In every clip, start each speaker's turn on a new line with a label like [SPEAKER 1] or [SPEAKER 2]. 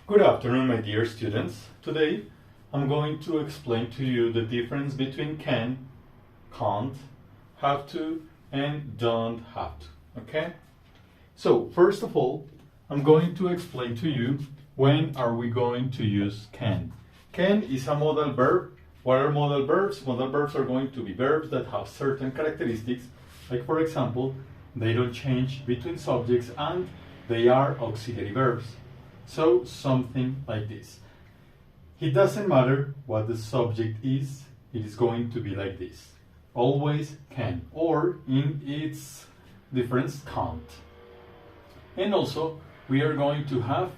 [SPEAKER 1] Good afternoon, my dear students. Today I'm going to explain to you the difference between can, can't, have to, and don't have to. Okay? So, first of all, I'm going to explain to you when are we going to use can. Can is a modal verb. What are modal verbs? Modal verbs are going to be verbs that have certain characteristics, like for example, they don't change between subjects and they are auxiliary verbs. So something like this. It doesn't matter what the subject is, it is going to be like this. Always can, or in its difference, can't. And also, we are going to have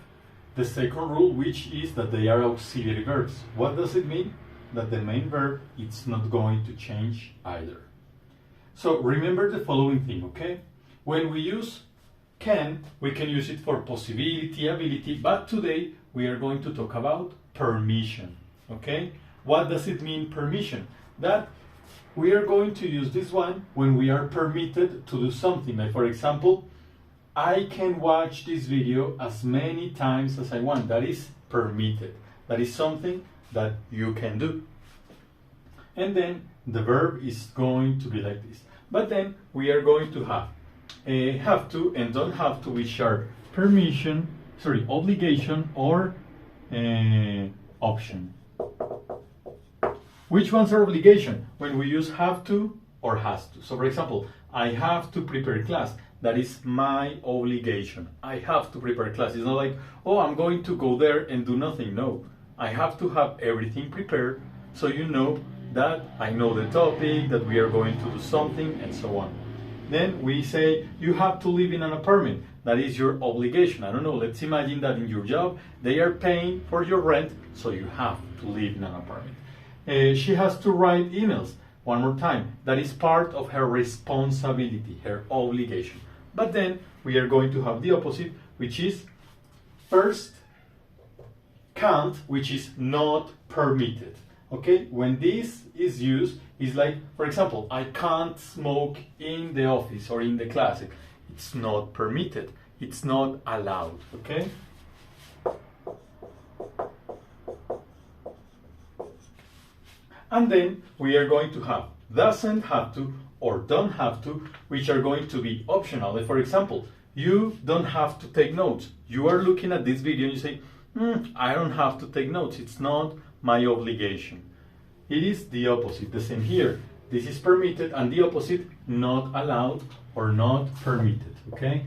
[SPEAKER 1] the second rule, which is that they are auxiliary verbs. What does it mean? That the main verb is not going to change either. So remember the following thing, okay? When we use can, we can use it for possibility, ability, but today we are going to talk about permission, okay? What does it mean, permission? That we are going to use this one when we are permitted to do something. Like for example, I can watch this video as many times as I want. That is permitted. That is something that you can do. And then the verb is going to be like this. But then we are going to have to and don't have to, which are obligation or option. Which ones are obligation? When we use have to or has to. So for example, I have to prepare class. That is my obligation. I have to prepare class. It's not like, oh, I'm going to go there and do nothing. No, I have to have everything prepared so you know that I know the topic, that we are going to do something, and so on. Then we say you have to live in an apartment. That is your obligation. I don't know, let's imagine that in your job they are paying for your rent, so you have to live in an apartment. She has to write emails. One more time, that is part of her responsibility, her obligation. But then we are going to have the opposite, which is first can't, which is not permitted. Okay, when this is used, it's like, for example, I can't smoke in the office or in the class. It's not permitted. It's not allowed. Okay? And then we are going to have doesn't have to or don't have to, which are going to be optional. Like for example, you don't have to take notes. You are looking at this video and you say, I don't have to take notes. It's not my obligation. It is the opposite, the same here. This is permitted, and the opposite, not allowed or not permitted, okay?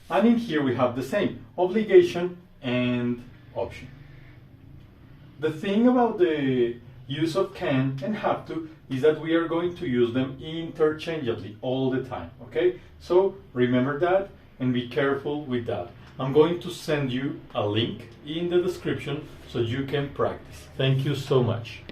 [SPEAKER 1] And in here we have the same, obligation and option. The thing about the use of can and have to is that we are going to use them interchangeably all the time, okay? So remember that and be careful with that. I'm going to send you a link in the description so you can practice. Thank you so much.